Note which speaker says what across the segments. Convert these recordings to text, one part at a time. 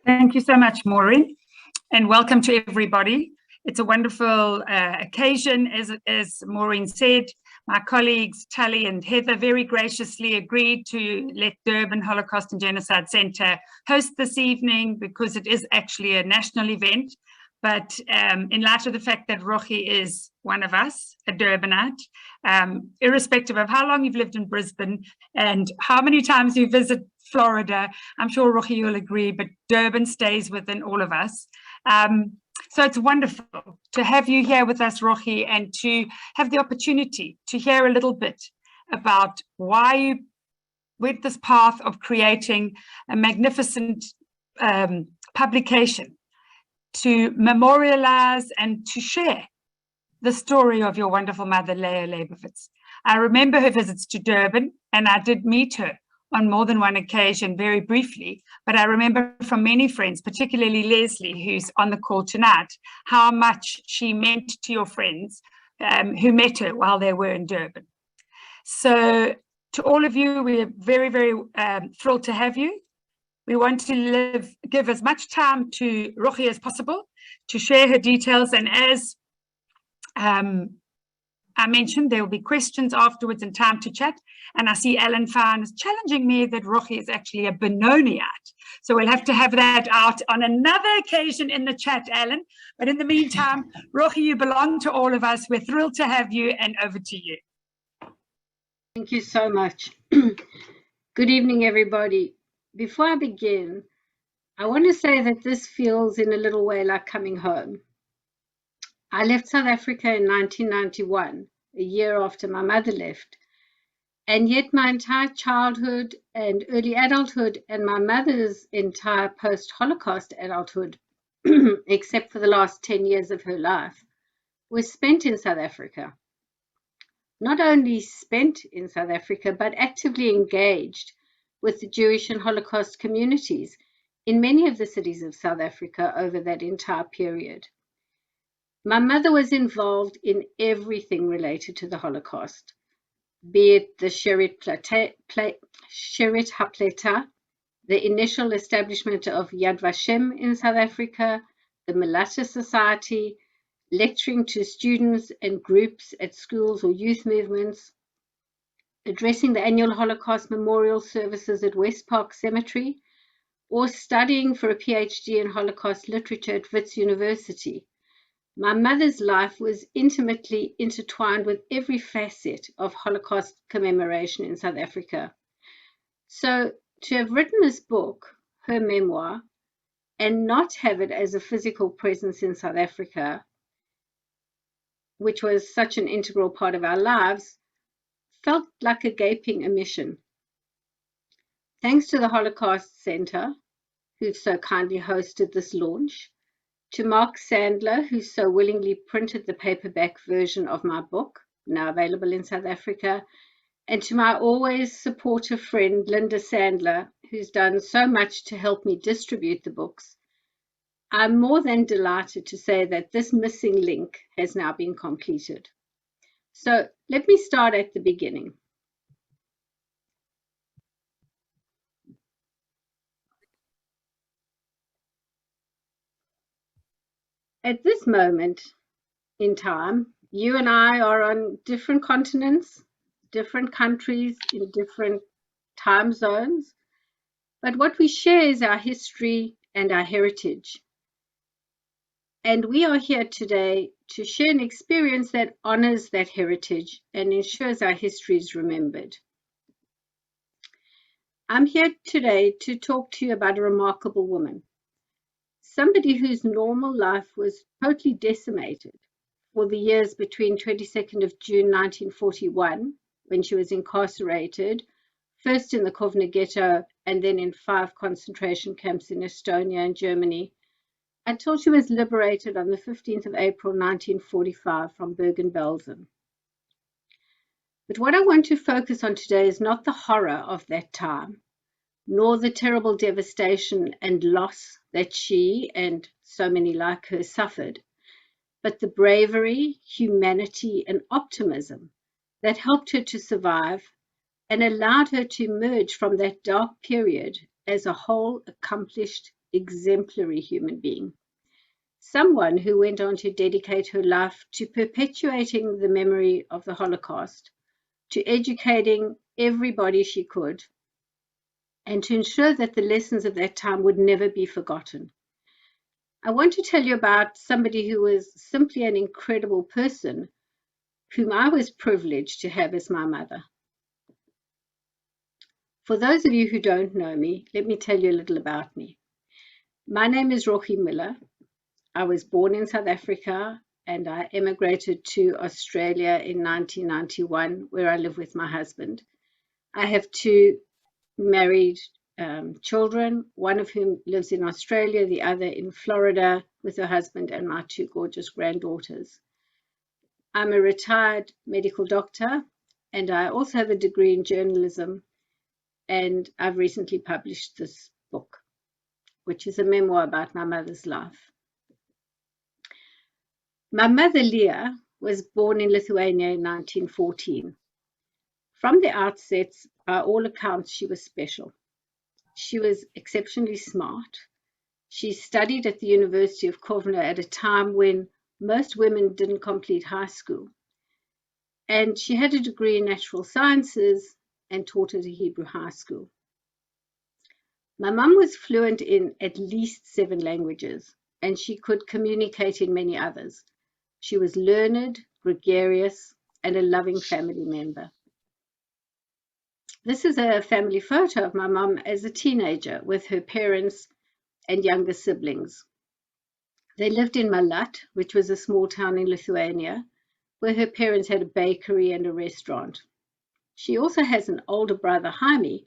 Speaker 1: Thank you so much, Maureen, and welcome to everybody. It's a wonderful occasion. As Maureen said, my colleagues Tully and Heather very graciously agreed to let Durban Holocaust and Genocide Centre host this evening because it is actually a national event. But in light of the fact that Rochy is one of us, a Durbanite, irrespective of how long you've lived in Brisbane and how many times you visit Florida, I'm sure Rochy you'll agree, but Durban stays within all of us. So it's wonderful to have you here with us, Rochy, and to have the opportunity to hear a little bit about why you went this path of creating a magnificent publication to memorialize and to share the story of your wonderful mother, Lea Leibowitz. I remember her visits to Durban, and I did meet her on more than one occasion very briefly, but I remember from many friends, particularly Leslie, who's on the call tonight, how much she meant to your friends who met her while they were in Durban. So to all of you, we're very, very thrilled to have you. We want to give as much time to Rochy as possible to share her details, and as I mentioned, there will be questions afterwards and time to chat. And I see Alan Fine is challenging me that Rochy is actually a Benoniite. So we'll have to have that out on another occasion in the chat, Alan. But in the meantime, Rochy, you belong to all of us. We're thrilled to have you, and over to you.
Speaker 2: Thank you so much. Good evening, everybody. Before I begin, I want to say that this feels in a little way like coming home. I left South Africa in 1991, a year after my mother left, and yet my entire childhood and early adulthood and my mother's entire post-Holocaust adulthood, except for the last 10 years of her life, was spent in South Africa. Not only spent in South Africa, but actively engaged with the Jewish and Holocaust communities in many of the cities of South Africa over that entire period. My mother was involved in everything related to the Holocaust, be it the Sherit HaPleta, the initial establishment of Yad Vashem in South Africa, the Melata Society, lecturing to students and groups at schools or youth movements, addressing the annual Holocaust memorial services at West Park Cemetery, or studying for a PhD in Holocaust literature at Wits University. My mother's life was intimately intertwined with every facet of Holocaust commemoration in South Africa. So to have written this book, her memoir, and not have it as a physical presence in South Africa, which was such an integral part of our lives, felt like a gaping omission. Thanks to the Holocaust Centre, who so kindly hosted this launch, to Mark Sandler, who so willingly printed the paperback version of my book, now available in South Africa, and to my always supportive friend, Linda Sandler, who's done so much to help me distribute the books, I'm more than delighted to say that this missing link has now been completed. So let me start at the beginning. At this moment in time, you and I are on different continents, different countries, in different time zones, but what we share is our history and our heritage. And we are here today to share an experience that honors that heritage and ensures our history is remembered. I'm here today to talk to you about a remarkable woman, somebody whose normal life was totally decimated for the years between 22nd of June 1941, when she was incarcerated, first in the Kovna Ghetto and then in 5 concentration camps in Estonia and Germany, until she was liberated on the 15th of April 1945 from Bergen-Belsen. But what I want to focus on today is not the horror of that time, nor the terrible devastation and loss that she and so many like her suffered, but the bravery, humanity, and optimism that helped her to survive and allowed her to emerge from that dark period as a whole, accomplished, exemplary human being. Someone who went on to dedicate her life to perpetuating the memory of the Holocaust, to educating everybody she could, and to ensure that the lessons of that time would never be forgotten. I want to tell you about somebody who was simply an incredible person, whom I was privileged to have as my mother. For those of you who don't know me, let me tell you a little about me. My name is Rochy Miller. I was born in South Africa and I emigrated to Australia in 1991, where I live with my husband. I have two married children, one of whom lives in Australia, the other in Florida with her husband and my two gorgeous granddaughters. I'm a retired medical doctor and I also have a degree in journalism, and I've recently published this book, which is a memoir about my mother's life. My mother, Lea, was born in Lithuania in 1914. From the outset, by all accounts, she was special. She was exceptionally smart. She studied at the University of Kovno at a time when most women didn't complete high school. And she had a degree in natural sciences and taught at a Hebrew high school. My mum was fluent in at least 7 languages, and she could communicate in many others. She was learned, gregarious, and a loving family member. This is a family photo of my mum as a teenager with her parents and younger siblings. They lived in Malat, which was a small town in Lithuania, where her parents had a bakery and a restaurant. She also has an older brother, Jaime,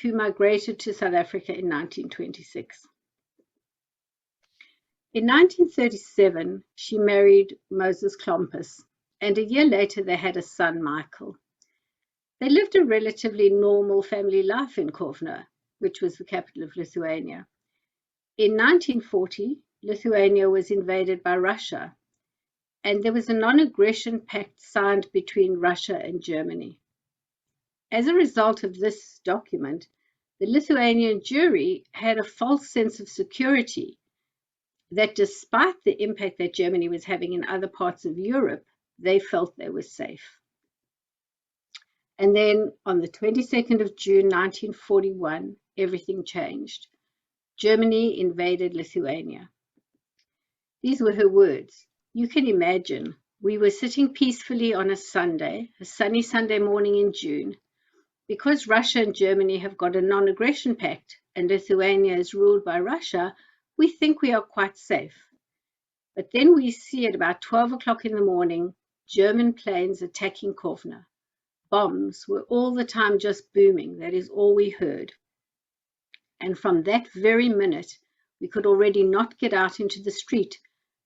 Speaker 2: who migrated to South Africa in 1926. In 1937, she married Moses Klompus, and a year later they had a son, Michael. They lived a relatively normal family life in Kovno, which was the capital of Lithuania. In 1940, Lithuania was invaded by Russia, and there was a non-aggression pact signed between Russia and Germany. As a result of this document, the Lithuanian Jewry had a false sense of security that despite the impact that Germany was having in other parts of Europe, they felt they were safe. And then on the 22nd of June 1941, everything changed. Germany invaded Lithuania. These were her words. You can imagine, we were sitting peacefully on a Sunday, a sunny Sunday morning in June. Because Russia and Germany have got a non-aggression pact and Lithuania is ruled by Russia, we think we are quite safe. But then we see at about 12 o'clock in the morning, German planes attacking Kovno. Bombs were all the time just booming. That is all we heard. And from that very minute, we could already not get out into the street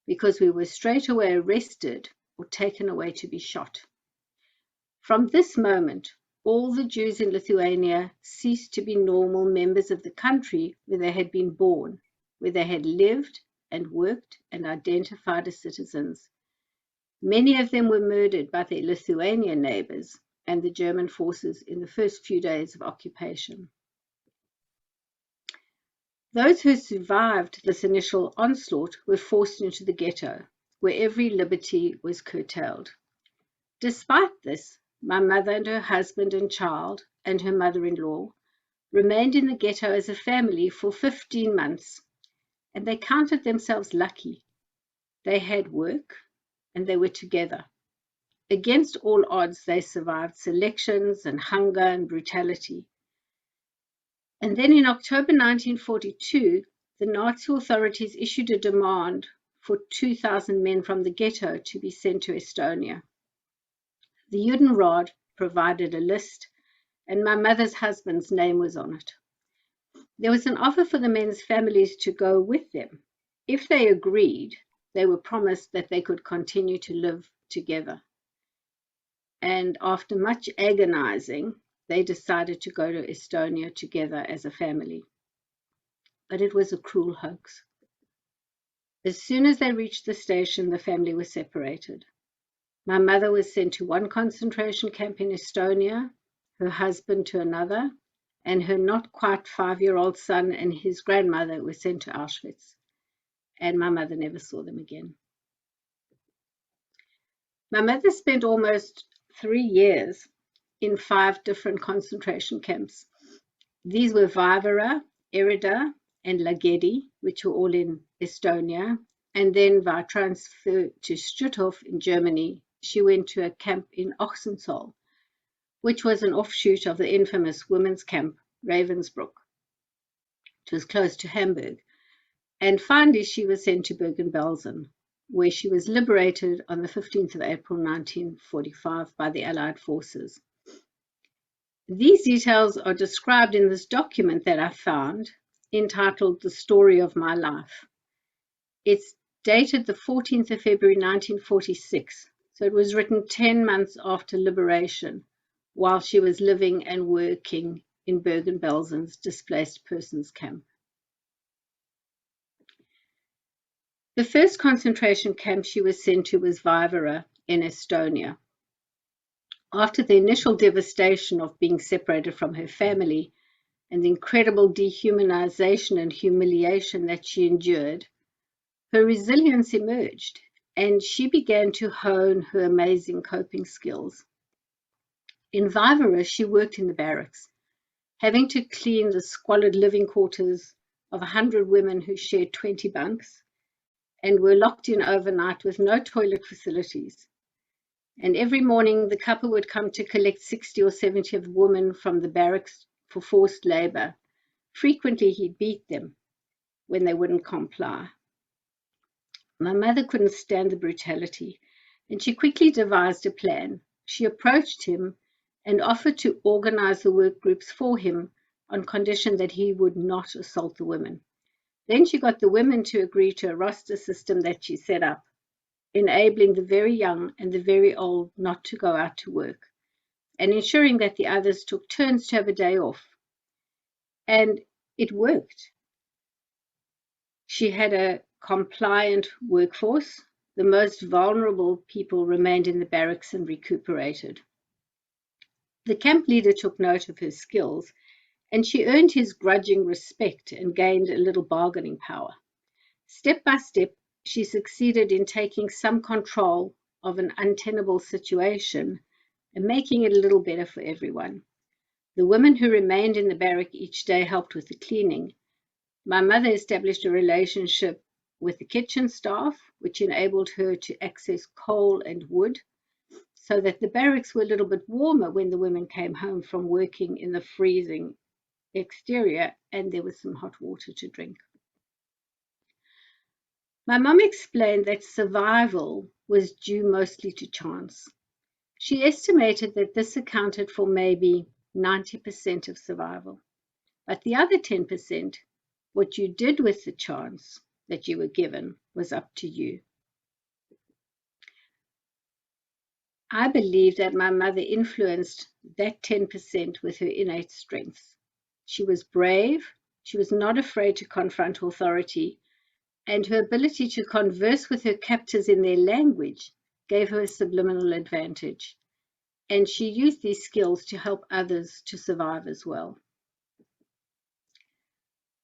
Speaker 2: because we were straight away arrested or taken away to be shot. From this moment, all the Jews in Lithuania ceased to be normal members of the country where they had been born, where they had lived and worked and identified as citizens. Many of them were murdered by their Lithuanian neighbors and the German forces in the first few days of occupation. Those who survived this initial onslaught were forced into the ghetto, where every liberty was curtailed. Despite this, my mother and her husband and child and her mother-in-law remained in the ghetto as a family for 15 months, and they counted themselves lucky. They had work and they were together. Against all odds, they survived selections and hunger and brutality. And then in October 1942, the Nazi authorities issued a demand for 2,000 men from the ghetto to be sent to Estonia. The Judenrat provided a list, and my mother's husband's name was on it. There was an offer for the men's families to go with them. If they agreed, they were promised that they could continue to live together. And after much agonizing, they decided to go to Estonia together as a family. But it was a cruel hoax. As soon as they reached the station, the family was separated. My mother was sent to one concentration camp in Estonia, her husband to another, and her not quite 5-year-old son and his grandmother were sent to Auschwitz, and my mother never saw them again. My mother spent almost 3 years in 5 different concentration camps. These were Varvara, Erida, and Lagedi, which were all in Estonia, and then by transfer to Stutthof in Germany, she went to a camp in Ochsenzoll, which was an offshoot of the infamous women's camp Ravensbrück. It was close to Hamburg. And finally, she was sent to Bergen-Belsen, where she was liberated on the 15th of April 1945 by the Allied forces. These details are described in this document that I found, entitled The Story of My Life. It's dated the 14th of February 1946, so it was written 10 months after liberation, while she was living and working in Bergen-Belsen's displaced persons camp. The first concentration camp she was sent to was Varvara in Estonia. After the initial devastation of being separated from her family and the incredible dehumanization and humiliation that she endured, her resilience emerged, and she began to hone her amazing coping skills. In Varvara, she worked in the barracks, having to clean the squalid living quarters of 100 women who shared 20 bunks and were locked in overnight with no toilet facilities. And every morning, the couple would come to collect 60 or 70 of the women from the barracks for forced labor. Frequently, he beat them when they wouldn't comply. My mother couldn't stand the brutality, and she quickly devised a plan. She approached him and offered to organize the work groups for him on condition that he would not assault the women. Then she got the women to agree to a roster system that she set up, enabling the very young and the very old not to go out to work, and ensuring that the others took turns to have a day off. And it worked. She had a compliant workforce. The most vulnerable people remained in the barracks and recuperated. The camp leader took note of her skills, and she earned his grudging respect and gained a little bargaining power. Step by step, she succeeded in taking some control of an untenable situation and making it a little better for everyone. The women who remained in the barrack each day helped with the cleaning. My mother established a relationship with the kitchen staff, which enabled her to access coal and wood, so that the barracks were a little bit warmer when the women came home from working in the freezing exterior, and there was some hot water to drink. My mum explained that survival was due mostly to chance. She estimated that this accounted for maybe 90% of survival. But the other 10%, what you did with the chance that you were given, was up to you. I believe that my mother influenced that 10% with her innate strengths. She was brave, she was not afraid to confront authority, and her ability to converse with her captors in their language gave her a subliminal advantage. And she used these skills to help others to survive as well.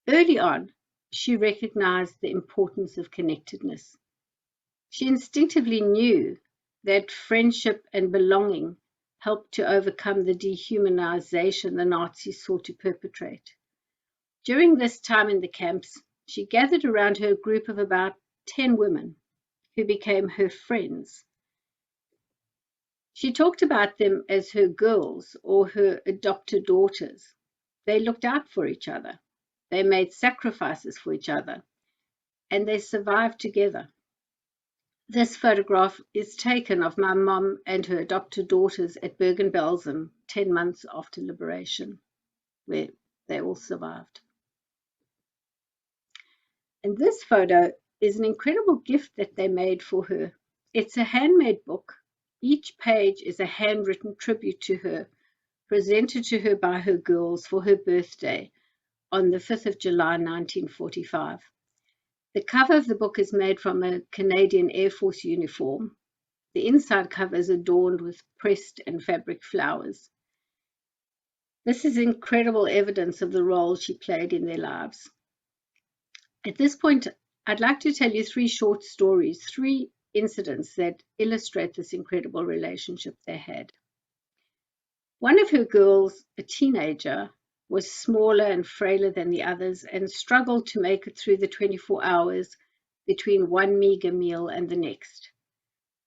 Speaker 2: Early on, she recognized the importance of connectedness. She instinctively knew that friendship and belonging helped to overcome the dehumanization the Nazis sought to perpetrate. During this time in the camps, she gathered around her a group of about 10 women who became her friends. She talked about them as her girls or her adopted daughters. They looked out for each other. They made sacrifices for each other, and they survived together. This photograph is taken of my mum and her adopted daughters at Bergen-Belsen 10 months after liberation, where they all survived. And this photo is an incredible gift that they made for her. It's a handmade book. Each page is a handwritten tribute to her, presented to her by her girls for her birthday on the 5th of July, 1945. The cover of the book is made from a Canadian Air Force uniform. The inside cover is adorned with pressed and fabric flowers. This is incredible evidence of the role she played in their lives. At this point, I'd like to tell you 3 short stories, 3 incidents that illustrate this incredible relationship they had. One of her girls, a teenager, was smaller and frailer than the others and struggled to make it through the 24 hours between one meager meal and the next.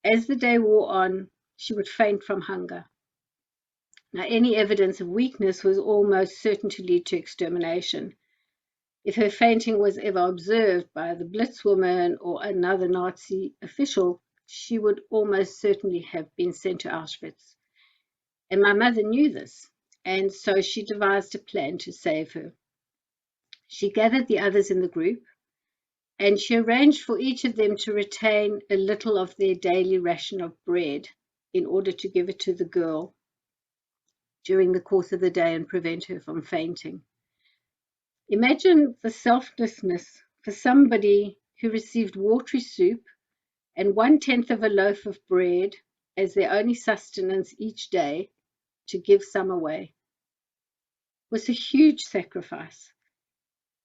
Speaker 2: As the day wore on, she would faint from hunger. Now, any evidence of weakness was almost certain to lead to extermination. If her fainting was ever observed by the Blitzwoman or another Nazi official, she would almost certainly have been sent to Auschwitz. And my mother knew this, and so she devised a plan to save her. She gathered the others in the group, and she arranged for each of them to retain a little of their daily ration of bread in order to give it to the girl during the course of the day and prevent her from fainting. Imagine the selflessness for somebody who received watery soup and 1/10 of a loaf of bread as their only sustenance each day to give some away. It was a huge sacrifice,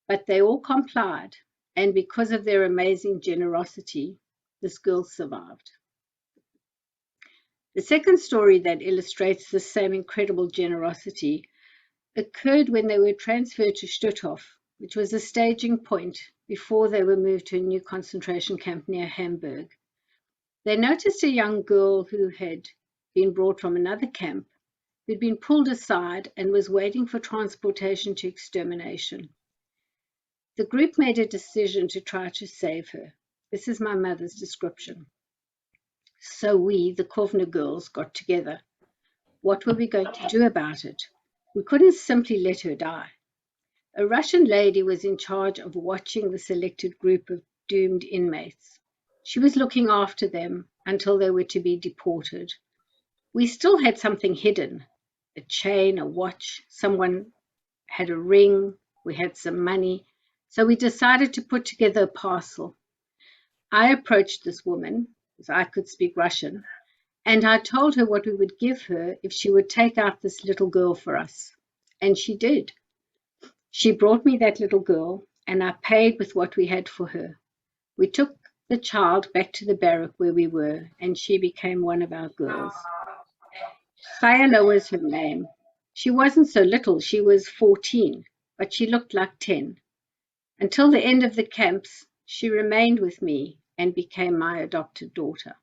Speaker 2: but they all complied, and because of their amazing generosity, this girl survived. The second story that illustrates the same incredible generosity occurred when they were transferred to Stutthof, which was a staging point before they were moved to a new concentration camp near Hamburg. They noticed a young girl who had been brought from another camp, who'd been pulled aside and was waiting for transportation to extermination. The group made a decision to try to save her. This is my mother's description. So we, the Kovner girls, got together. What were we going to do about it? We couldn't simply let her die. A Russian lady was in charge of watching the selected group of doomed inmates. She was looking after them until they were to be deported. We still had something hidden, a chain, a watch, someone had a ring, we had some money, so we decided to put together a parcel. I approached this woman, as I could speak Russian, and I told her what we would give her if she would take out this little girl for us. And she did. She brought me that little girl, and I paid with what we had for her. We took the child back to the barrack where we were, and she became one of our girls. Sayala was her name. She wasn't so little, she was 14, but she looked like 10. Until the end of the camps, she remained with me and became my adopted daughter.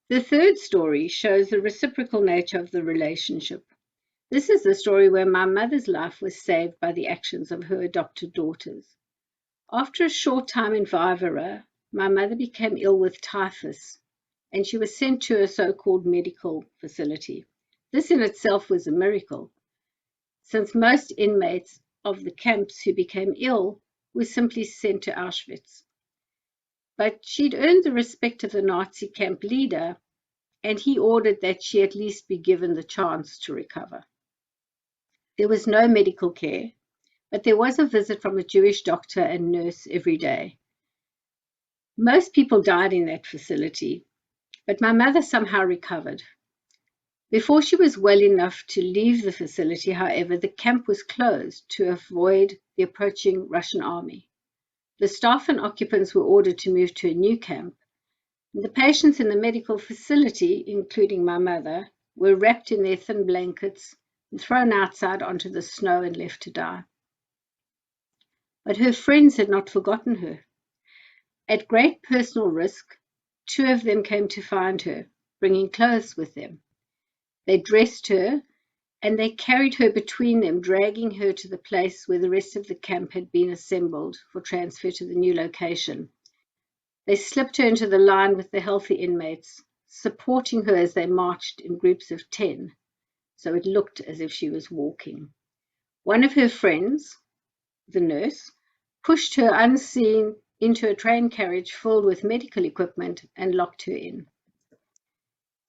Speaker 2: The third story shows the reciprocal nature of the relationship. This is the story where my mother's life was saved by the actions of her adopted daughters. After a short time in Vivera, my mother became ill with typhus, and she was sent to a so-called medical facility. This in itself was a miracle, since most inmates of the camps who became ill were simply sent to Auschwitz. But she'd earned the respect of the Nazi camp leader, and he ordered that she at least be given the chance to recover. There was no medical care, but there was a visit from a Jewish doctor and nurse every day. Most people died in that facility, but my mother somehow recovered. Before she was well enough to leave the facility, however, the camp was closed to avoid the approaching Russian army. The staff and occupants were ordered to move to a new camp. The patients in the medical facility, including my mother, were wrapped in their thin blankets and thrown outside onto the snow and left to die. But her friends had not forgotten her. At great personal risk, 2 of them came to find her, bringing clothes with them. They dressed her, and they carried her between them, dragging her to the place where the rest of the camp had been assembled for transfer to the new location. They slipped her into the line with the healthy inmates, supporting her as they marched in groups of 10, so it looked as if she was walking. One of her friends, the nurse, pushed her unseen into a train carriage filled with medical equipment and locked her in.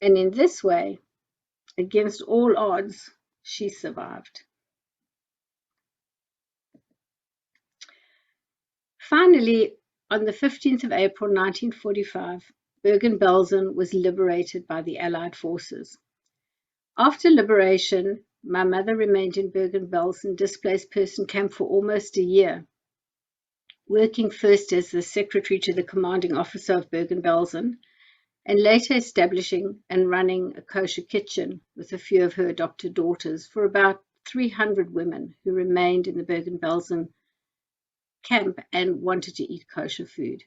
Speaker 2: And in this way, against all odds, she survived. Finally, on the 15th of April 1945, Bergen-Belsen was liberated by the Allied forces. After liberation, my mother remained in Bergen-Belsen displaced person camp for almost a year, working first as the secretary to the commanding officer of Bergen-Belsen, and later establishing and running a kosher kitchen with a few of her adopted daughters for about 300 women who remained in the Bergen-Belsen camp and wanted to eat kosher food.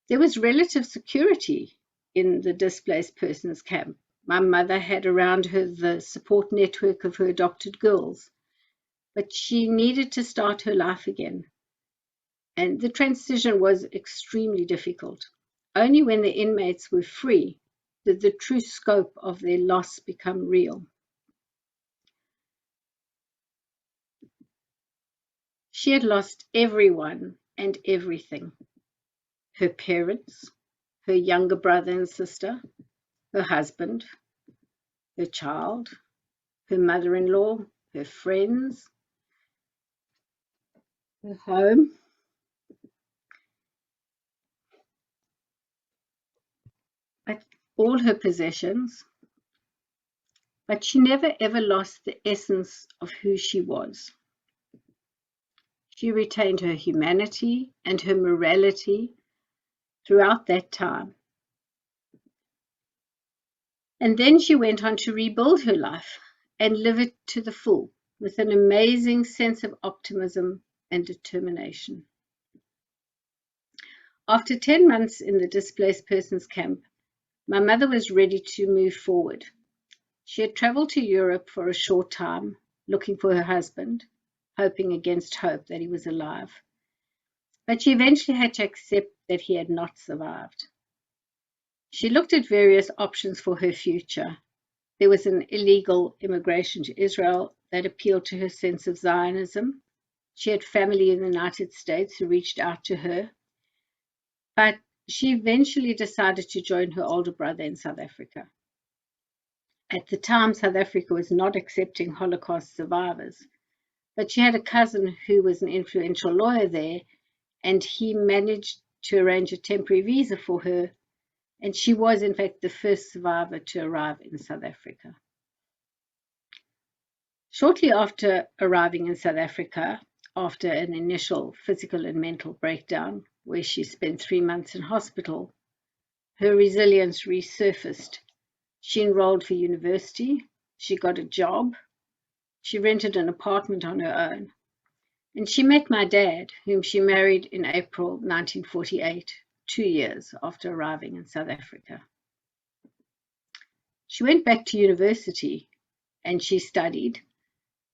Speaker 2: There was relative security in the displaced persons camp. My mother had around her the support network of her adopted girls, but she needed to start her life again. And the transition was extremely difficult. Only when the inmates were free did the true scope of their loss become real. She had lost everyone and everything. Her parents, her younger brother and sister, her husband, her child, her mother-in-law, her friends, her home, but all her possessions. But she never ever lost the essence of who she was. She retained her humanity and her morality throughout that time. And then she went on to rebuild her life and live it to the full with an amazing sense of optimism and determination. After 10 months in the displaced persons camp, my mother was ready to move forward. She had traveled to Europe for a short time, looking for her husband, hoping against hope that he was alive. But she eventually had to accept that he had not survived. She looked at various options for her future. There was an illegal immigration to Israel that appealed to her sense of Zionism. She had family in the United States who reached out to her. But she eventually decided to join her older brother in South Africa. At the time, South Africa was not accepting Holocaust survivors, but she had a cousin who was an influential lawyer there, and he managed to arrange a temporary visa for her, and she was, in fact, the first survivor to arrive in South Africa. Shortly after arriving in South Africa, after an initial physical and mental breakdown, where she spent 3 months in hospital, her resilience resurfaced. She enrolled for university, she got a job, she rented an apartment on her own, and she met my dad, whom she married in April 1948, 2 years after arriving in South Africa. She went back to university and she studied.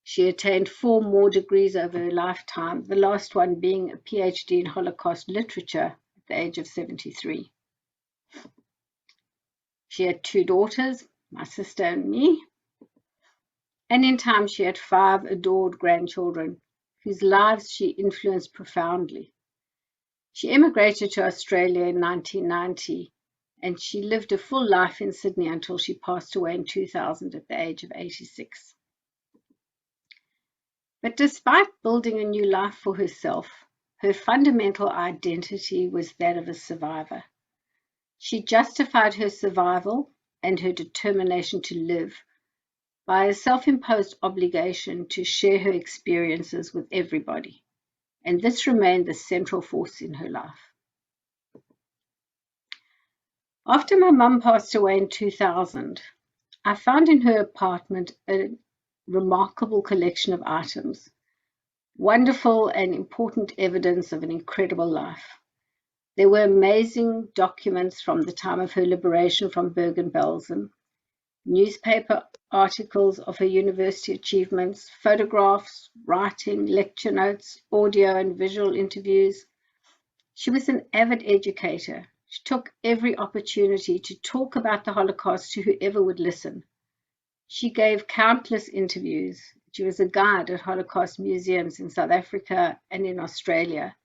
Speaker 2: She attained 4 more degrees over her lifetime, the last one being a PhD in Holocaust literature at the age of 73. She had 2 daughters, my sister and me, and in time she had 5 adored grandchildren whose lives she influenced profoundly. She emigrated to Australia in 1990, and she lived a full life in Sydney until she passed away in 2000 at the age of 86. But despite building a new life for herself, her fundamental identity was that of a survivor. She justified her survival and her determination to live by a self-imposed obligation to share her experiences with everybody, and this remained the central force in her life. After my mum passed away in 2000, I found in her apartment a remarkable collection of items, wonderful and important evidence of an incredible life. There were amazing documents from the time of her liberation from Bergen-Belsen, newspaper articles of her university achievements, photographs, writing, lecture notes, audio and visual interviews. She was an avid educator. She took every opportunity to talk about the Holocaust to whoever would listen. She gave countless interviews. She was a guide at Holocaust museums in South Africa and in Australia,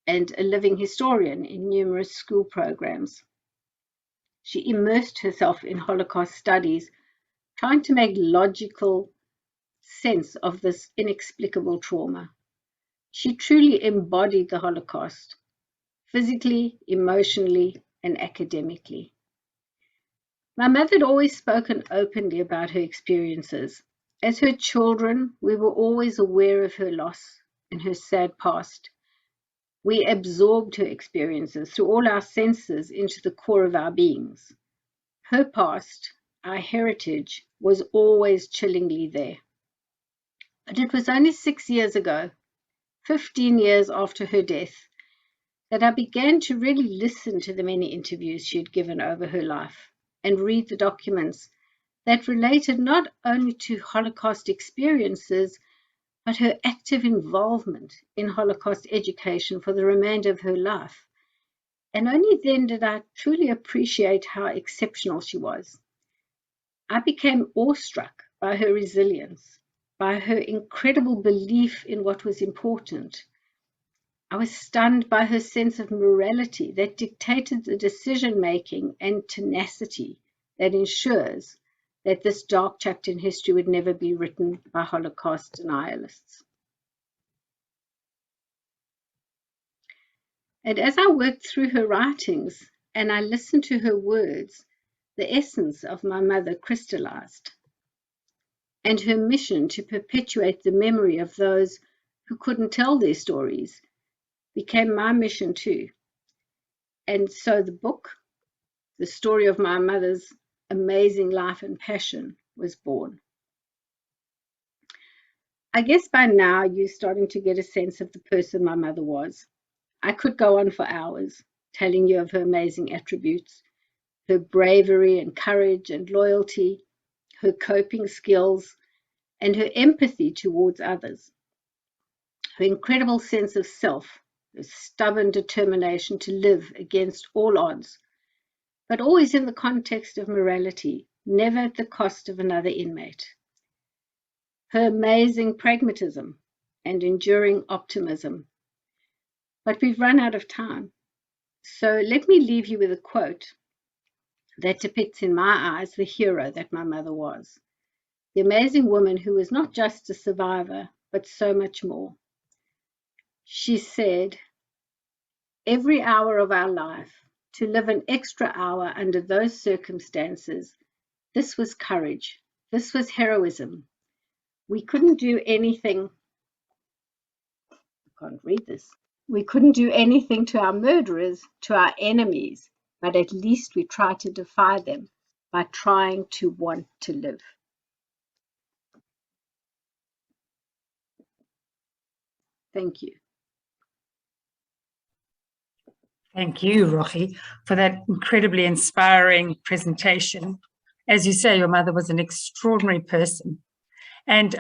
Speaker 2: and a living historian in numerous school programs. She immersed herself in Holocaust studies, trying to make logical sense of this inexplicable trauma. She truly embodied the Holocaust, physically, emotionally, and academically. My mother had always spoken openly about her experiences. As her children, we were always aware of her loss and her sad past. We absorbed her experiences through all our senses into the core of our beings. Her past, our heritage, was always chillingly there. But it was only 6 years ago, 15 years after her death, that I began to really listen to the many interviews she had given over her life and read the documents that related not only to Holocaust experiences, but her active involvement in Holocaust education for the remainder of her life. And only then did I truly appreciate how exceptional she was. I became awestruck by her resilience, by her incredible belief in what was important. I was stunned by her sense of morality that dictated the decision-making and tenacity that ensures that this dark chapter in history would never be written by Holocaust denialists. And as I worked through her writings and I listened to her words, the essence of my mother crystallized. And her mission to perpetuate the memory of those who couldn't tell their stories became my mission too. And so the book, the story of my mother's amazing life and passion, was born. I guess by now you're starting to get a sense of the person my mother was. I could go on for hours telling you of her amazing attributes, her bravery and courage and loyalty, her coping skills, and her empathy towards others, her incredible sense of self, her stubborn determination to live against all odds, but always in the context of morality, never at the cost of another inmate. Her amazing pragmatism and enduring optimism. But we've run out of time. So let me leave you with a quote that depicts in my eyes the hero that my mother was. The amazing woman who was not just a survivor, but so much more. She said, "Every hour of our life, to live an extra hour under those circumstances, this was courage, this was heroism. We couldn't do anything," I can't read this. "We couldn't do anything to our murderers, to our enemies, but at least we tried to defy them by trying to want to live." Thank you.
Speaker 1: Thank you, Rochy, for that incredibly inspiring presentation. As you say, your mother was an extraordinary person. And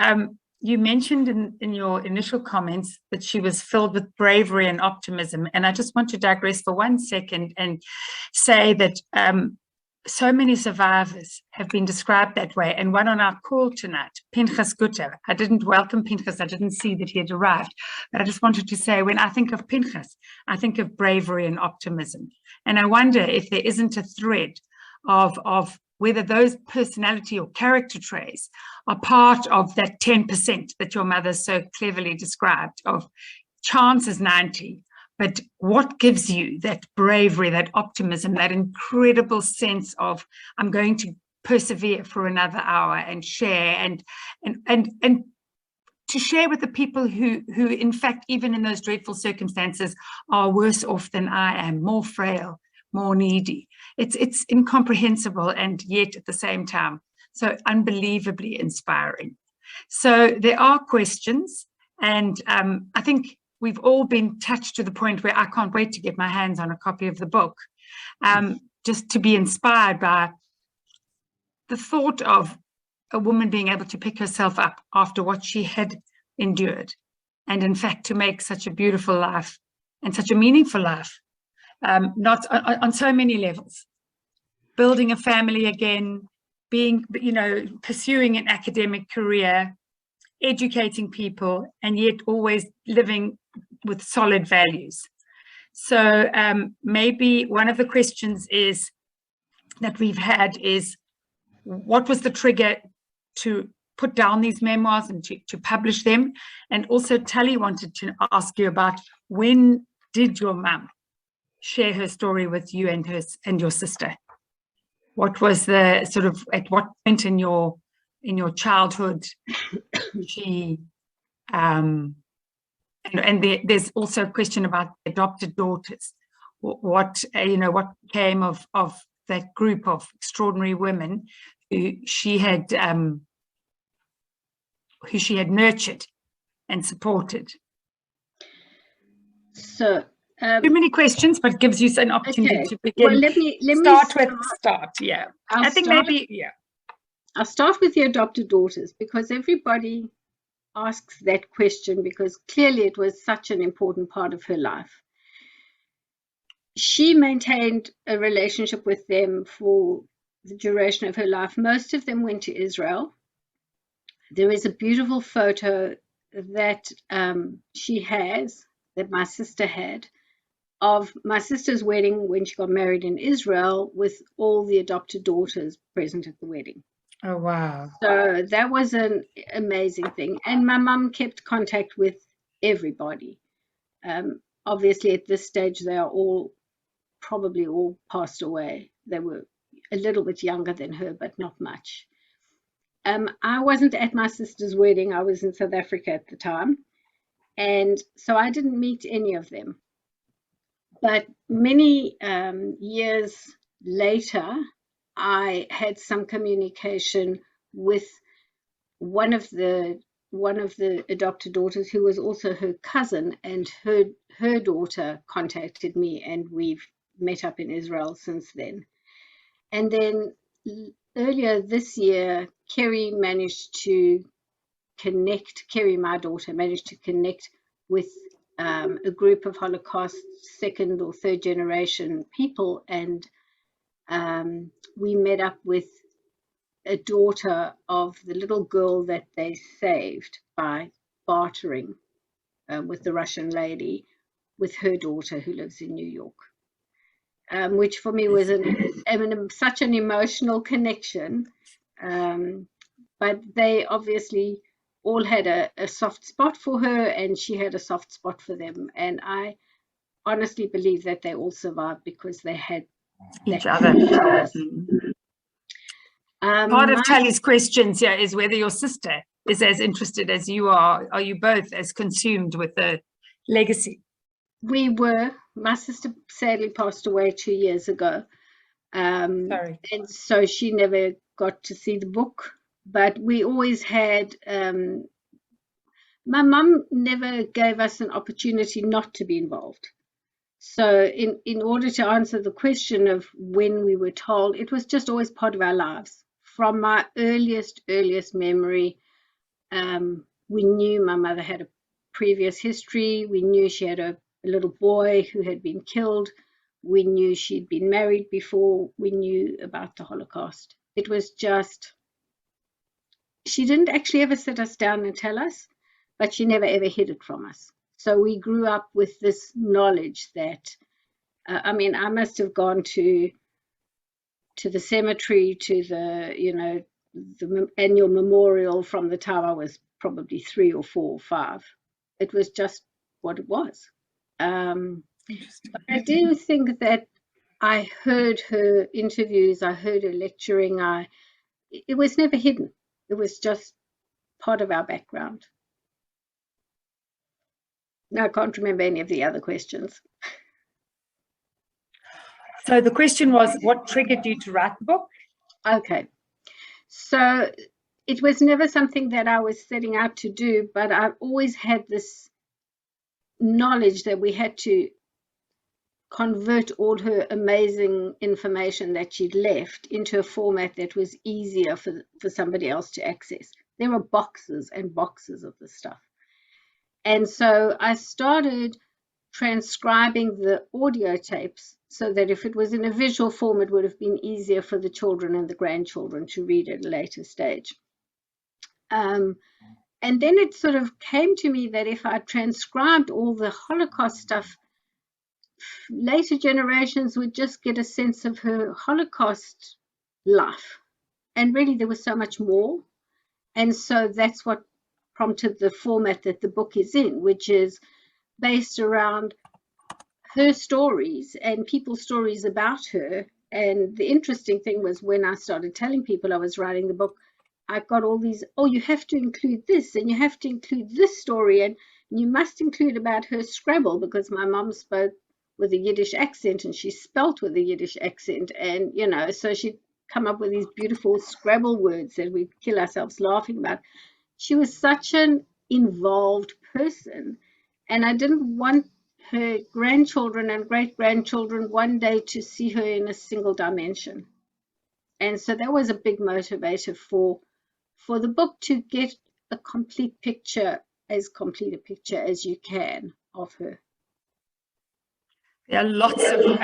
Speaker 1: you mentioned in your initial comments that she was filled with bravery and optimism. And I just want to digress for 1 second and say that so many survivors have been described that way. And one on our call tonight, Pinchas Gutter. I didn't welcome Pinchas. I didn't see that he had arrived. But I just wanted to say, when I think of Pinchas, I think of bravery and optimism. And I wonder if there isn't a thread of whether those personality or character traits are part of that 10% that your mother so cleverly described of chance is 90. But what gives you that bravery, that optimism, that incredible sense of, I'm going to persevere for another hour and share and to share with the people who in fact, even in those dreadful circumstances, are worse off than I am, more frail, more needy. It's incomprehensible and yet at the same time, so unbelievably inspiring. So there are questions, and I think we've all been touched to the point where I can't wait to get my hands on a copy of the book, just to be inspired by the thought of a woman being able to pick herself up after what she had endured, and in fact to make such a beautiful life and such a meaningful life, not on so many levels. Building a family again, being, pursuing an academic career, educating people, and yet always living with solid values. So maybe one of the questions is that we've had is, what was the trigger to put down these memoirs and to publish them? And also Tali wanted to ask you about, when did your mum share her story with you and your sister? what was the sort of, at what point in your childhood she, there's also a question about adopted daughters. What what came of that group of extraordinary women who she had nurtured and supported.
Speaker 2: So
Speaker 1: too many questions, but gives you an opportunity to begin.
Speaker 2: Well, let me
Speaker 1: start. Yeah,
Speaker 2: I'll start with the adopted daughters, because everybody asks that question, because clearly it was such an important part of her life. She maintained a relationship with them for the duration of her life. Most of them went to Israel. There is a beautiful photo that she has, that my sister had, of my sister's wedding when she got married in Israel, with all the adopted daughters present at the wedding.
Speaker 1: Oh, wow.
Speaker 2: So that was an amazing thing. And my mum kept contact with everybody. Obviously, at this stage, they are probably all passed away. They were a little bit younger than her, but not much. I wasn't at my sister's wedding. I was in South Africa at the time. And so I didn't meet any of them. But many years later, I had some communication with one of the adopted daughters, who was also her cousin, and her daughter contacted me, and we've met up in Israel since then. And then earlier this year, Kerry, my daughter, managed to connect with a group of Holocaust second or third generation people, and we met up with a daughter of the little girl that they saved by bartering with the Russian lady, with her daughter who lives in New York, which for me was such an emotional connection. But they obviously all had a soft spot for her, and she had a soft spot for them. And I honestly believe that they all survived because they had
Speaker 1: each other. Part of Tally's questions here is whether your sister is as interested as you are. Are you both as consumed with the legacy?
Speaker 2: We were. My sister sadly passed away 2 years ago.
Speaker 1: Sorry.
Speaker 2: And so she never got to see the book. But we always had, my mum never gave us an opportunity not to be involved. So in order to answer the question of when we were told, it was just always part of our lives. From my earliest memory, we knew my mother had a previous history. We knew she had a little boy who had been killed. We knew she'd been married before. We knew about the Holocaust. It was just, she didn't actually ever sit us down and tell us, but she never ever hid it from us. So we grew up with this knowledge that, I mean, I must have gone to the cemetery, to the annual memorial from the time I was probably 3 or 4 or 5. It was just what it was. But I do think that I heard her interviews, I heard her lecturing. It was never hidden. It was just part of our background. Now I can't remember any of the other questions.
Speaker 1: So the question was, what triggered you to write the book?
Speaker 2: Okay. So it was never something that I was setting out to do, but I've always had this knowledge that we had to convert all her amazing information that she'd left into a format that was easier for somebody else to access. There were boxes and boxes of the stuff. And so I started transcribing the audio tapes so that if it was in a visual form, it would have been easier for the children and the grandchildren to read at a later stage. And then it sort of came to me that if I transcribed all the Holocaust stuff, later generations would just get a sense of her Holocaust life. And really, there was so much more. And so that's what prompted the format that the book is in, which is based around her stories and people's stories about her And the interesting thing was when I started telling people I was writing the book, I got all these, oh, you have to include this and you have to include this story and you must include about her Scrabble, because my mom spoke with a Yiddish accent and she spelt with a Yiddish accent. And, you know, so she'd come up with these beautiful Scrabble words that we'd kill ourselves laughing about. She was such an involved person. And I didn't want her grandchildren and great-grandchildren one day to see her in a single dimension. And so that was a big motivator for the book, to get a complete picture, as complete a picture as you can of her.
Speaker 1: There are lots of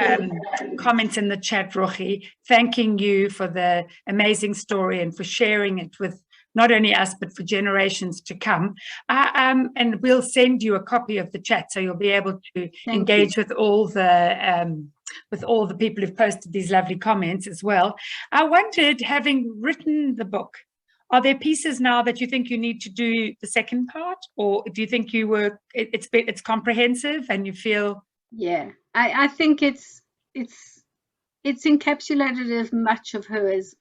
Speaker 1: comments in the chat, Rochy, thanking you for the amazing story and for sharing it with not only us, but for generations to come. And we'll send you a copy of the chat so you'll be able to engage with all the people who've posted these lovely comments as well. I wondered, having written the book, are there pieces now that you think you need to do the second part, or do you think it's comprehensive and you feel?
Speaker 2: Yeah, I think it's encapsulated as much of her as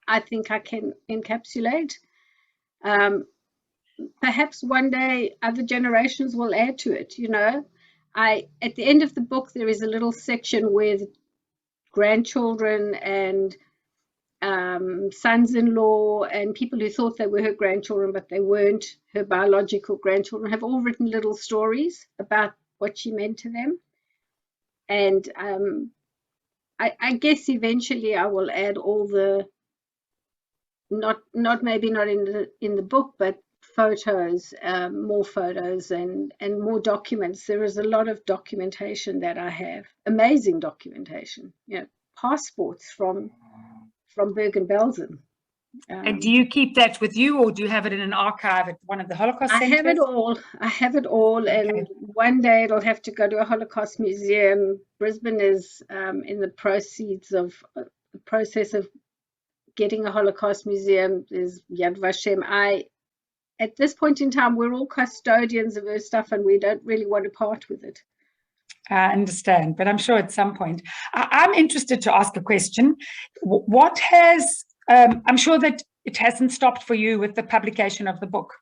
Speaker 2: I think I can encapsulate. Perhaps one day other generations will add to it. You know, at the end of the book there is a little section where the grandchildren and sons-in-law and people who thought they were her grandchildren but they weren't her biological grandchildren have all written little stories about what she meant to them. And I guess eventually I will add all the, maybe not in the book, but photos, more photos and more documents. There is a lot of documentation that I have, amazing documentation, you know, passports from Bergen-Belsen.
Speaker 1: And do you keep that with you, or do you have it in an archive at one of the Holocaust centers?
Speaker 2: I have it all. Okay. And one day it'll have to go to a Holocaust museum. Brisbane is in the process of getting a Holocaust museum. There's Yad Vashem. At this point in time, we're all custodians of her stuff and we don't really want to part with it.
Speaker 1: I understand, but I'm sure at some point. I'm interested to ask a question. What has, I'm sure that it hasn't stopped for you with the publication of the book.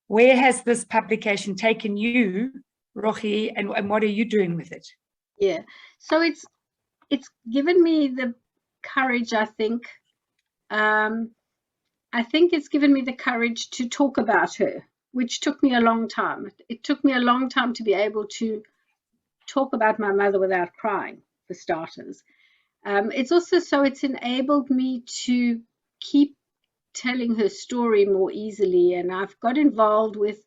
Speaker 1: Where has this publication taken you, Rochy, and what are you doing with it?
Speaker 2: Yeah, so it's given me the courage, I think. I think it's given me the courage to talk about her, which took me a long time. It took me a long time to be able to talk about my mother without crying, for starters. It's also so it's enabled me to keep telling her story more easily, and I've got involved with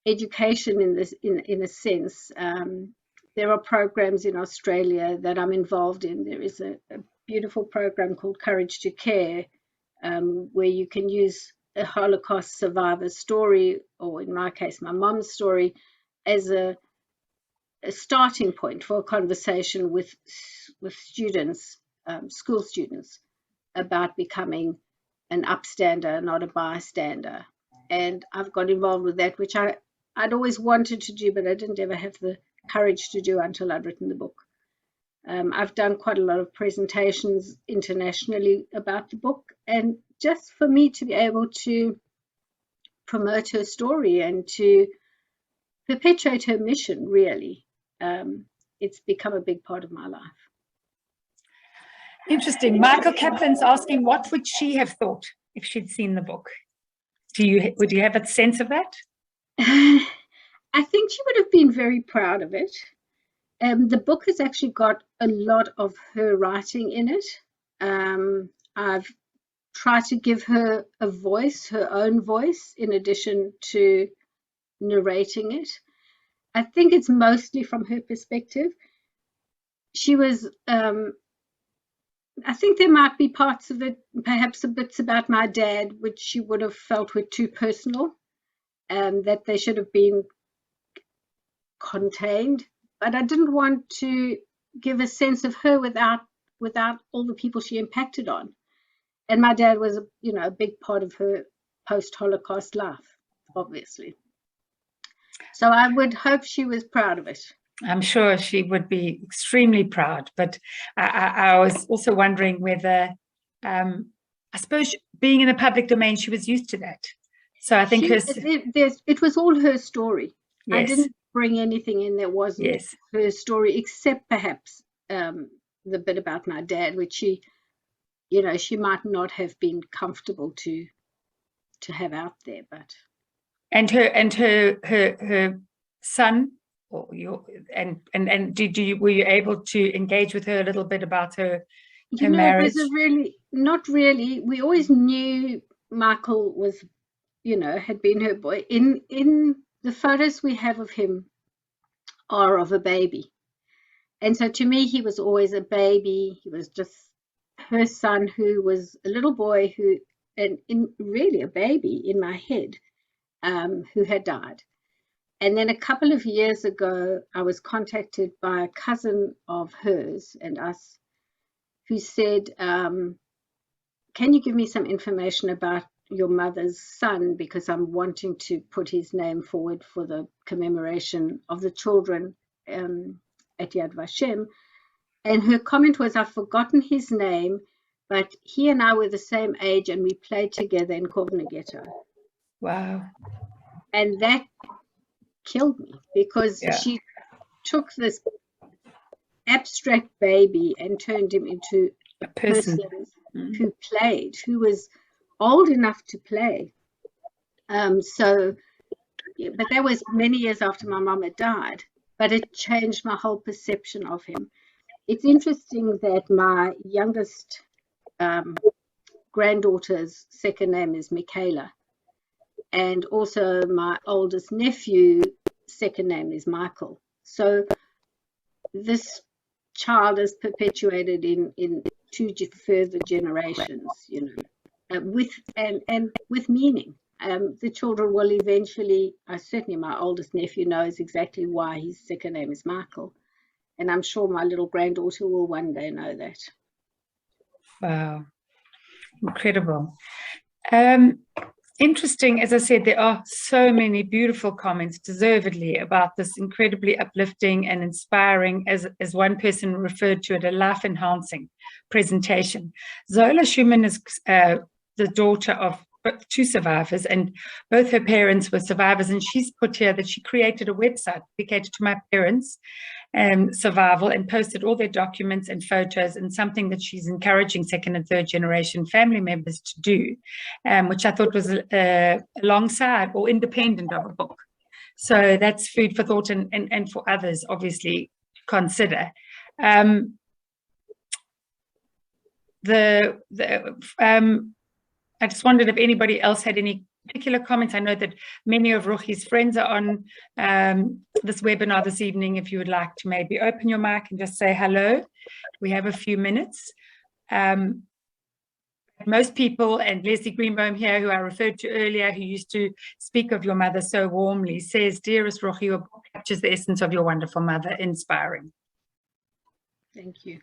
Speaker 2: education in this in a sense. There are programs in Australia that I'm involved in. There is a beautiful program called Courage to Care, where you can use a Holocaust survivor's story, or in my case, my mom's story, as a starting point for a conversation with students, school students, about becoming an upstander, not a bystander. And I've got involved with that, which I'd always wanted to do, but I didn't ever have the courage to do until I'd written the book. I've done quite a lot of presentations internationally about the book, and just for me to be able to promote her story and to perpetuate her mission, really, it's become a big part of my life.
Speaker 1: Interesting. Michael Kaplan's asking, what would she have thought if she'd seen the book? Would you have a sense of that?
Speaker 2: I think she would have been very proud of it. The book has actually got a lot of her writing in it. I've tried to give her a voice, her own voice, in addition to narrating it. I think it's mostly from her perspective. She was, I think there might be parts of it, perhaps a bits about my dad, which she would have felt were too personal, that they should have been contained. But I didn't want to give a sense of her without all the people she impacted on. And my dad was, a big part of her post-Holocaust life, obviously. So I would hope she was proud of it.
Speaker 1: I'm sure she would be extremely proud. But I was also wondering whether, I suppose, being in the public domain, she was used to that. So I think
Speaker 2: it was all her story.
Speaker 1: Yes.
Speaker 2: I didn't bring anything in that wasn't her story, except perhaps the bit about my dad, which she, you know, she might not have been comfortable to have out there. But
Speaker 1: her son, or were you able to engage with her a little bit about her marriage?
Speaker 2: It was not really. We always knew Michael was, you know, had been her boy. In the photos we have of him are of a baby, and so to me he was always a baby. He was just her son, who was a little boy, really a baby in my head, who had died. And then a couple of years ago, I was contacted by a cousin of hers and us, who said, can you give me some information about your mother's son, because I'm wanting to put his name forward for the commemoration of the children at Yad Vashem. And her comment was, I've forgotten his name, but he and I were the same age and we played together in Ghetto.
Speaker 1: Wow.
Speaker 2: And that killed me, because she took this abstract baby and turned him into a person who played, who was old enough to play. But that was many years after my mum had died, but it changed my whole perception of him. It's interesting that my youngest granddaughter's second name is Michaela, and also my oldest nephew's second name is Michael. So this child is perpetuated in two further generations, you know, with meaning. The children will eventually, certainly my oldest nephew knows exactly why his second name is Michael, and I'm sure my little granddaughter will one day know that.
Speaker 1: Wow, incredible. Interesting, as I said, there are so many beautiful comments, deservedly, about this incredibly uplifting and inspiring, as one person referred to it, a life-enhancing presentation. Zola Schumann is the daughter of two survivors, and both her parents were survivors, and she's put here that she created a website dedicated to my parents' survival and posted all their documents and photos, and something that she's encouraging second and third generation family members to do, which I thought was alongside or independent of a book. So that's food for thought and for others, obviously, to consider. I just wondered if anybody else had any particular comments. I know that many of Rochy's friends are on this webinar this evening. If you would like to maybe open your mic and just say hello. We have a few minutes. Most people, and Leslie Greenbaum here, who I referred to earlier, who used to speak of your mother so warmly, says, dearest Rochy, your book captures the essence of your wonderful mother, inspiring.
Speaker 2: Thank you.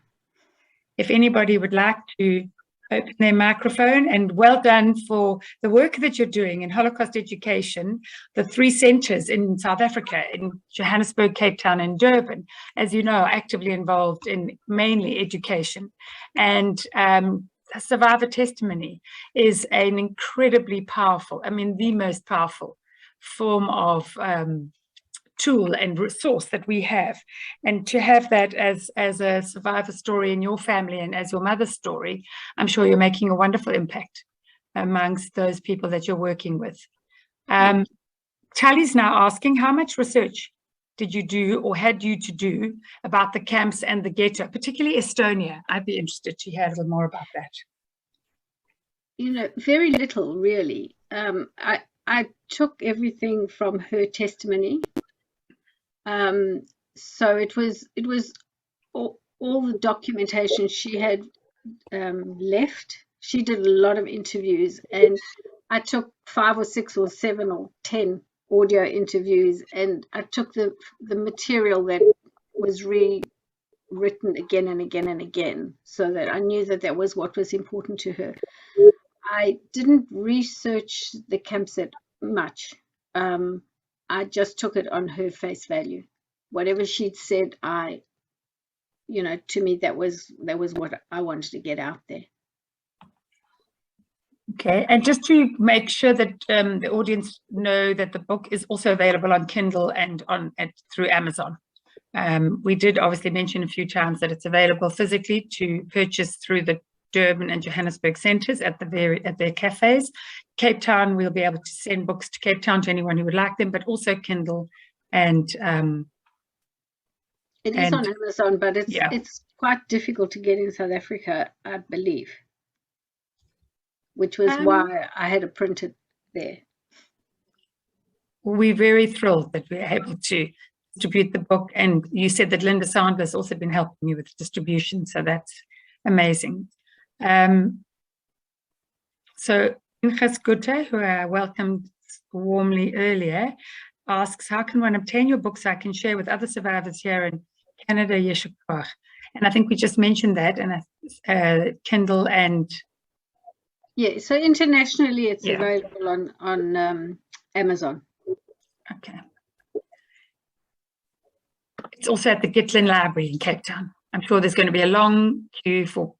Speaker 1: If anybody would like to open their microphone, and well done for the work that you're doing in Holocaust education, the 3 centers in South Africa, in Johannesburg, Cape Town, and Durban, as you know, are actively involved in mainly education. And survivor testimony is an incredibly powerful, I mean, the most powerful form of tool and resource that we have. And to have that as a survivor story in your family and as your mother's story, I'm sure you're making a wonderful impact amongst those people that you're working with. Charlie's now asking, how much research did you do or had you to do about the camps and the ghetto, particularly Estonia? I'd be interested to hear a little more about that.
Speaker 2: You know, very little, really. I took everything from her testimony. So it was all the documentation she had left. She did a lot of interviews, and I took 5 or 6 or 7 or 10 audio interviews, and I took the material that was rewritten again and again and again, so that I knew that was what was important to her. I didn't research the campsite much. I just took it on her face value. whatever she'd said, to me, that was what I wanted to get out there.
Speaker 1: Okay, and just to make sure that the audience know that the book is also available on Kindle and through Amazon. We did obviously mention a few times that it's available physically to purchase through the Durban and Johannesburg centres at their cafes. Cape Town, we'll be able to send books to Cape Town to anyone who would like them, but also Kindle and
Speaker 2: it is on Amazon, but it's quite difficult to get in South Africa, I believe, which was why I had it printed there.
Speaker 1: We're very thrilled that we're able to distribute the book, and you said that Linda Sandler has also been helping you with distribution, so that's amazing. So Pinchas Gutte, who I welcomed warmly earlier, asks, how can one obtain your book so I can share with other survivors here in Canada, Yeshua? And I think we just mentioned that, and Kindle and...
Speaker 2: Yeah, so internationally it's available on Amazon.
Speaker 1: Okay. It's also at the Gitlin Library in Cape Town. I'm sure there's going to be a long queue for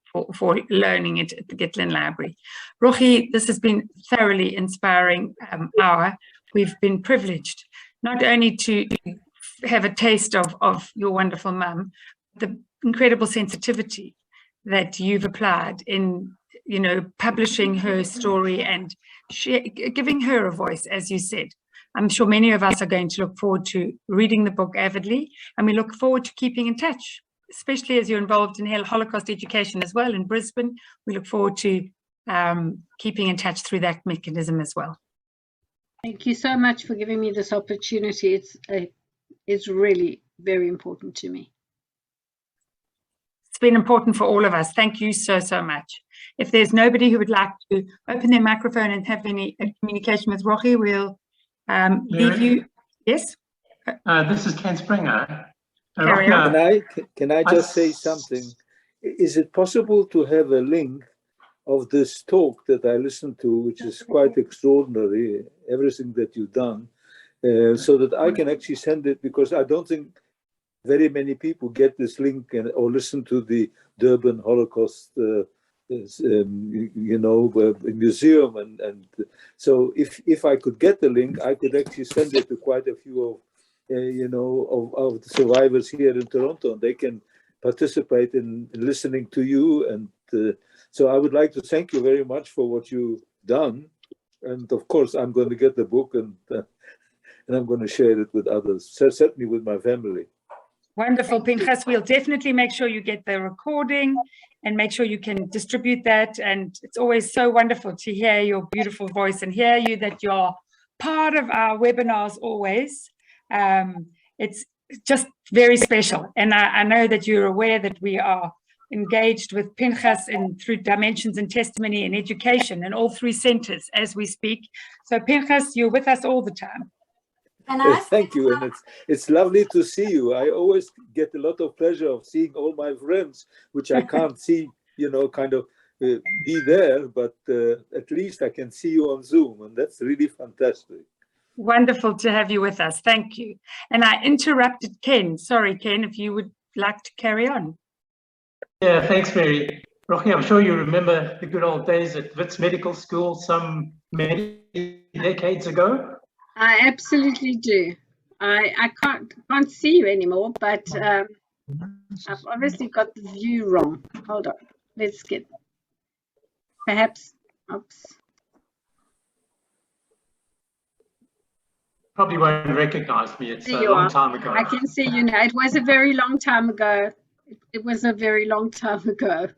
Speaker 1: learning it at the Gitlin Library. Rochy, this has been thoroughly inspiring hour. We've been privileged not only to have a taste of your wonderful mum, the incredible sensitivity that you've applied in, publishing her story and giving her a voice, as you said. I'm sure many of us are going to look forward to reading the book avidly, and we look forward to keeping in touch, especially as you're involved in Holocaust education as well in Brisbane. We look forward to keeping in touch through that mechanism as well.
Speaker 2: Thank you so much for giving me this opportunity. It's really very important to me.
Speaker 1: It's been important for all of us. Thank you so, so much. If there's nobody who would like to open their microphone and have any communication with Rochy, we'll leave you. Yes?
Speaker 3: This is Ken Springer.
Speaker 4: Can I just say something? Is it possible to have a link of this talk that I listened to, which is quite extraordinary, everything that you've done, so that I can actually send it, because I don't think very many people get this link or listen to the Durban Holocaust museum, and so if I could get the link, I could actually send it to quite a few of the survivors here in Toronto, and they can participate in listening to you. And so I would like to thank you very much for what you've done, and of course I'm going to get the book and I'm going to share it with others, certainly with my family.
Speaker 1: Wonderful, Pinchas. We'll definitely make sure you get the recording and make sure you can distribute that. And it's always so wonderful to hear your beautiful voice and hear you that you're part of our webinars always. It's just very special. And I know that you're aware that we are engaged with Pinchas through Dimensions and Testimony and Education in all three centers as we speak. So Pinchas, you're with us all the time.
Speaker 4: Thank you, and it's lovely to see you. I always get a lot of pleasure of seeing all my friends, which I can't see, be there, but at least I can see you on Zoom, and that's really fantastic.
Speaker 1: Wonderful to have you with us. Thank you. And I interrupted Ken. Sorry, Ken, if you would like to carry on.
Speaker 3: Yeah, thanks, Mary. Rochy, I'm sure you remember the good old days at Wits Medical School some many decades ago.
Speaker 2: I absolutely do. I can't see you anymore, but I've obviously got the view wrong. Hold on. Let's get perhaps. Oops.
Speaker 3: Probably won't recognize me. It's a long time ago.
Speaker 2: I can see you now. It was a very long time ago. It was a very long time ago.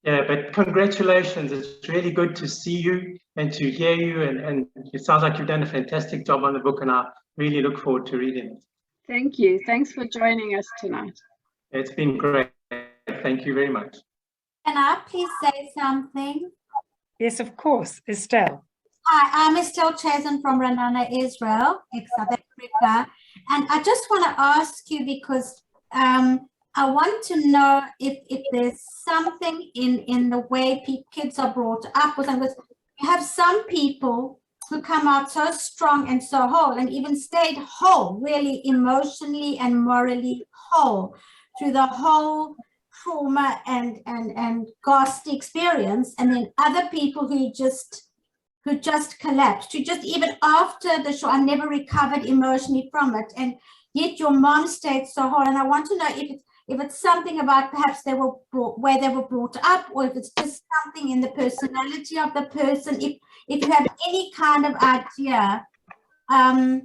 Speaker 3: Yeah, but congratulations. It's really good to see you and to hear you. And it sounds like you've done a fantastic job on the book, and I really look forward to reading it.
Speaker 2: Thank you. Thanks for joining us tonight.
Speaker 3: It's been great. Thank you very much.
Speaker 5: Can I please say something?
Speaker 1: Yes, of course. Estelle.
Speaker 5: Hi, I'm Estelle Chazen from Ranana, Israel, ex-South Africa. And I just want to ask you, because I want to know if there's something in the way kids are brought up, or something. You have some people who come out so strong and so whole, and even stayed whole, really emotionally and morally whole through the whole trauma and ghastly experience, and then other people who just collapsed, who just even after the show, I never recovered emotionally from it, and yet your mom stayed so whole. And I want to know if it's something about perhaps where they were brought up, or if it's just something in the personality of the person. If you have any kind of idea, how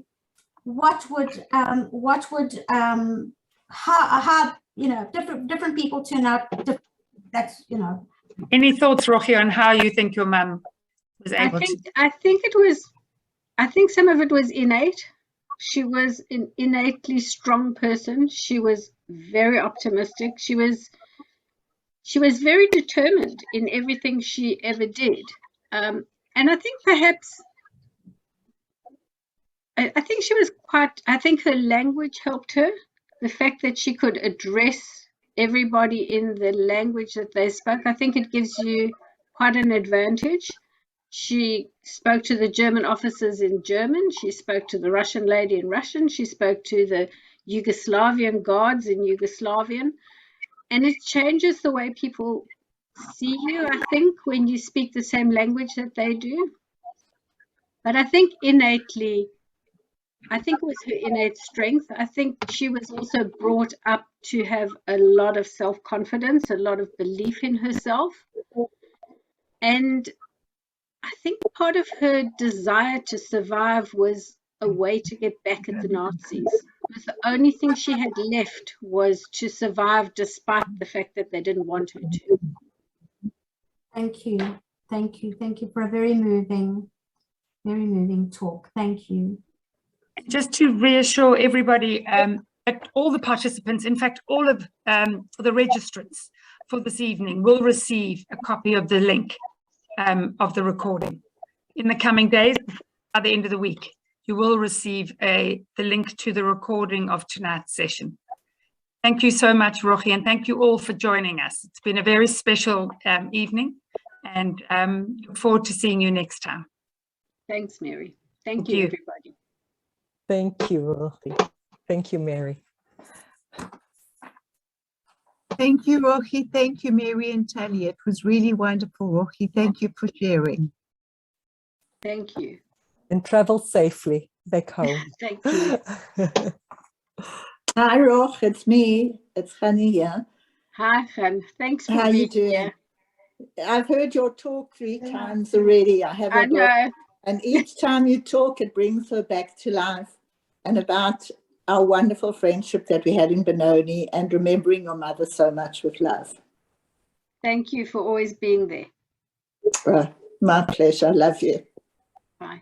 Speaker 5: different people turn out. That's
Speaker 1: Any thoughts, Rochy, on how you think your mum was able to?
Speaker 2: I think some of it was innate. She was an innately strong person. She was very optimistic. She was very determined in everything she ever did. And I think perhaps, I think she was I think her language helped her. The fact that she could address everybody in the language that they spoke, I think it gives you quite an advantage. She spoke to the German officers in German. She spoke to the Russian lady in Russian. She spoke to the Yugoslavian guards in Yugoslavian. And it changes the way people see you, I think, when you speak the same language that they do. But I think innately, I think it was her innate strength. I think she was also brought up to have a lot of self-confidence, a lot of belief in herself. And I think part of her desire to survive was a way to get back at the Nazis. Because the only thing she had left was to survive despite the fact that they didn't want her to.
Speaker 5: Thank you. Thank you. Thank you for a very moving talk. Thank you.
Speaker 1: Just to reassure everybody, that all the participants, in fact, all of the registrants for this evening will receive a copy of the link of the recording. In the coming days, by the end of the week, you will receive the link to the recording of tonight's session. Thank you so much, Rochy, and thank you all for joining us. It's been a very special evening, and look forward to seeing you next time.
Speaker 2: Thanks, Mary. Thank you, everybody.
Speaker 6: Thank you, Rochy. Thank you, Mary.
Speaker 7: Thank you, Rochy. Thank you, Mary and Tali. It was really wonderful, Rochy. Thank you for sharing.
Speaker 2: Thank you.
Speaker 6: And travel safely back home.
Speaker 2: Thank you.
Speaker 8: Hi, Roch. It's me. It's Hani here.
Speaker 2: Hi, Khan. Thanks for
Speaker 8: How you
Speaker 2: being
Speaker 8: doing?
Speaker 2: here.
Speaker 8: I've heard your talk 3 times already.
Speaker 2: I know.
Speaker 8: And each time you talk, it brings her back to life and about our wonderful friendship that we had in Benoni and remembering your mother so much with love.
Speaker 2: Thank you for always being there.
Speaker 8: My pleasure. Love you.
Speaker 2: Bye.